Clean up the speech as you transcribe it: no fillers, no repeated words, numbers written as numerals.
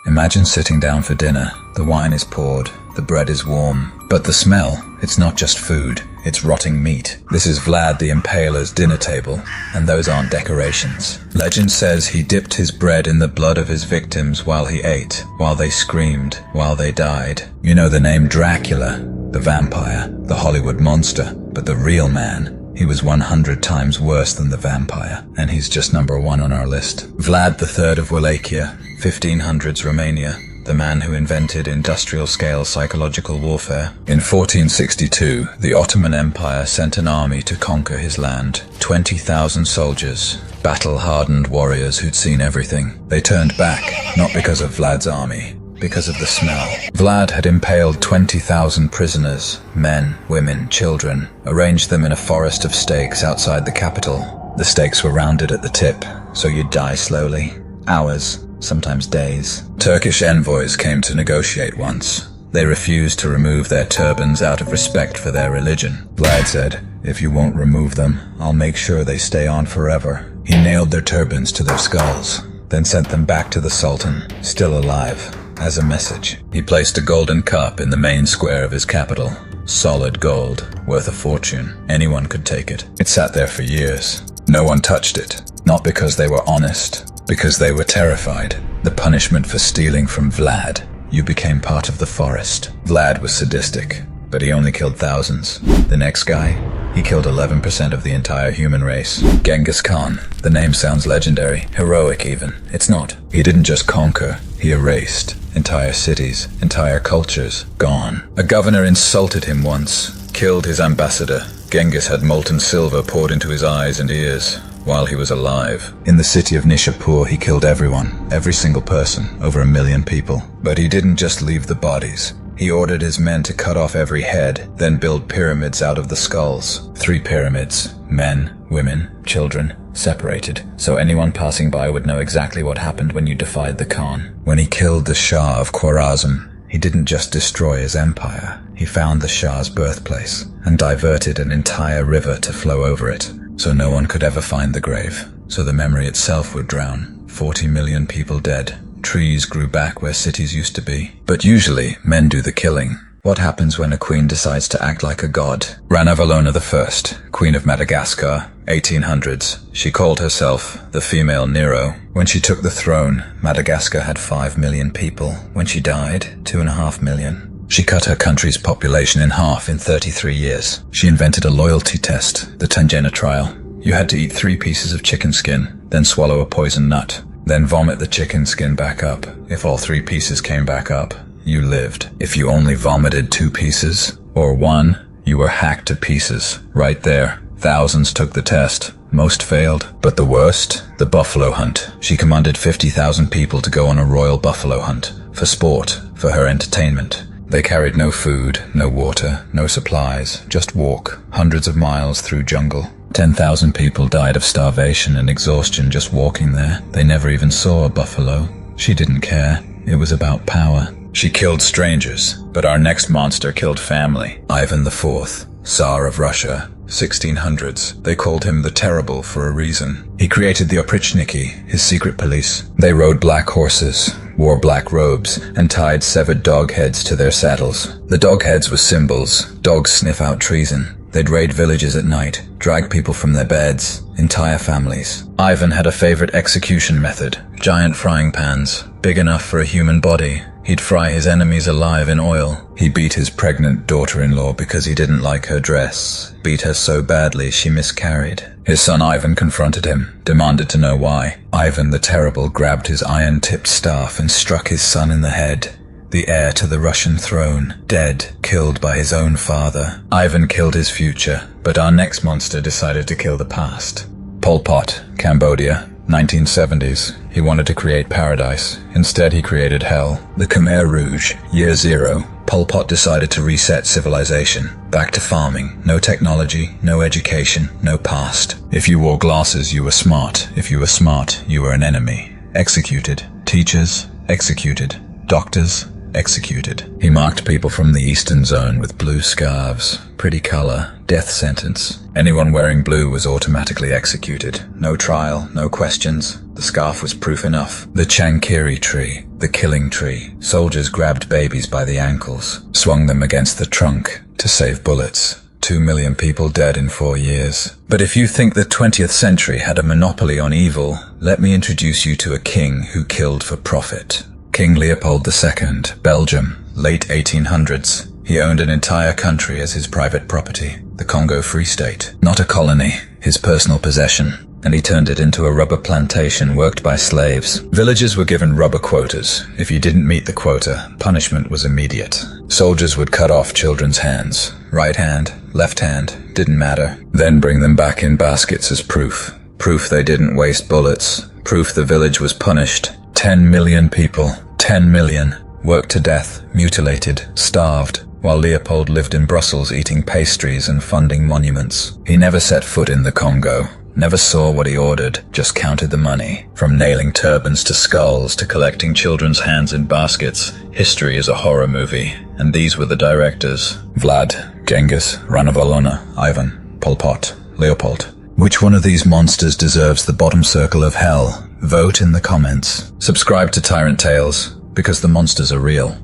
Imagine sitting down for dinner. The wine is poured, the bread is warm, but the smell, it's not just food, it's rotting meat. This is Vlad the Impaler's dinner table, and those aren't decorations. Legend says he dipped his bread in the blood of his victims while he ate, while they screamed, while they died. You know the name Dracula, the vampire, the Hollywood monster, but the real man, he was 100 times worse than the vampire, and he's just number 1 on our list. Vlad III of Wallachia, 1500s Romania, the man who invented industrial-scale psychological warfare. In 1462, the Ottoman Empire sent an army to conquer his land. 20,000 soldiers, battle-hardened warriors who'd seen everything. They turned back, not because of Vlad's army, because of the smell. Vlad had impaled 20,000 prisoners, men, women, children, arranged them in a forest of stakes outside the capital. The stakes were rounded at the tip, so you'd die slowly. Hours, sometimes days. Turkish envoys came to negotiate once. They refused to remove their turbans out of respect for their religion. Vlad said, "If you won't remove them, I'll make sure they stay on forever." He nailed their turbans to their skulls, then sent them back to the Sultan, still alive, as a message. He placed a golden cup in the main square of his capital. Solid gold, worth a fortune. Anyone could take it. It sat there for years. No one touched it. Not because they were honest, because they were terrified. The punishment for stealing from Vlad. You became part of the forest. Vlad was sadistic, but he only killed thousands. The next guy, he killed 11% of the entire human race. Genghis Khan. The name sounds legendary, heroic even. It's not. He didn't just conquer, he erased. Entire cities, entire cultures, gone. A governor insulted him once, killed his ambassador. Genghis had molten silver poured into his eyes and ears while he was alive. In the city of Nishapur, he killed everyone, every single person, over 1 million people. But he didn't just leave the bodies. He ordered his men to cut off every head, then build pyramids out of the skulls. 3 pyramids, men, women, children, separated, so anyone passing by would know exactly what happened when you defied the Khan. When he killed the Shah of Khwarazm, he didn't just destroy his empire. He found the Shah's birthplace and diverted an entire river to flow over it, so no one could ever find the grave. So the memory itself would drown. 40 million people dead. Trees grew back where cities used to be. But usually, men do the killing. What happens when a queen decides to act like a god? Rana Valona I, Queen of Madagascar, 1800s. She called herself the female Nero. When she took the throne, Madagascar had 5 million people. When she died, 2.5 million. She cut her country's population in half in 33 years. She invented a loyalty test, the Tangena trial. You had to eat 3 pieces of chicken skin, then swallow a poison nut, then vomit the chicken skin back up. If all 3 pieces came back up, you lived. If you only vomited 2 pieces, or 1, you were hacked to pieces. Right there. Thousands took the test. Most failed. But the worst? The buffalo hunt. She commanded 50,000 people to go on a royal buffalo hunt. For sport. For her entertainment. They carried no food, no water, no supplies. Just walk. Hundreds of miles through jungle. 10,000 people died of starvation and exhaustion just walking there. They never even saw a buffalo. She didn't care. It was about power. She killed strangers, but our next monster killed family. Ivan IV, Tsar of Russia, 1600s. They called him the Terrible for a reason. He created the Oprichniki, his secret police. They rode black horses, wore black robes, and tied severed dog heads to their saddles. The dog heads were symbols. Dogs sniff out treason. They'd raid villages at night, drag people from their beds, entire families. Ivan had a favorite execution method, giant frying pans, big enough for a human body. He'd fry his enemies alive in oil. He beat his pregnant daughter-in-law because he didn't like her dress. Beat her so badly she miscarried. His son Ivan confronted him, demanded to know why. Ivan the Terrible grabbed his iron-tipped staff and struck his son in the head. The heir to the Russian throne, dead, killed by his own father. Ivan killed his future, but our next monster decided to kill the past. Pol Pot, Cambodia, 1970s. He wanted to create paradise. Instead, he created hell. The Khmer Rouge, year 0. Pol Pot decided to reset civilization. Back to farming. No technology, no education, no past. If you wore glasses, you were smart. If you were smart, you were an enemy. Executed. Teachers, executed. Doctors, executed. He marked people from the Eastern Zone with blue scarves. Pretty color, death sentence. Anyone wearing blue was automatically executed. No trial, no questions. The scarf was proof enough. The Chankiri tree, the killing tree. Soldiers grabbed babies by the ankles, swung them against the trunk to save bullets. 2 million people dead in 4 years. But if you think the 20th century had a monopoly on evil, let me introduce you to a king who killed for profit. King Leopold II, Belgium, late 1800s. He owned an entire country as his private property, the Congo Free State. Not a colony, his personal possession. And he turned it into a rubber plantation worked by slaves. Villagers were given rubber quotas. If you didn't meet the quota, punishment was immediate. Soldiers would cut off children's hands. Right hand, left hand, didn't matter. Then bring them back in baskets as proof. Proof they didn't waste bullets. Proof the village was punished. 10 million people, 10 million, worked to death, mutilated, starved, while Leopold lived in Brussels eating pastries and funding monuments. He never set foot in the Congo. Never saw what he ordered, just counted the money. From nailing turbans to skulls to collecting children's hands in baskets, history is a horror movie, and these were the directors. Vlad, Genghis, Ranavalona, Ivan, Pol Pot, Leopold. Which one of these monsters deserves the bottom circle of hell? Vote in the comments. Subscribe to Tyrant Tales, because the monsters are real.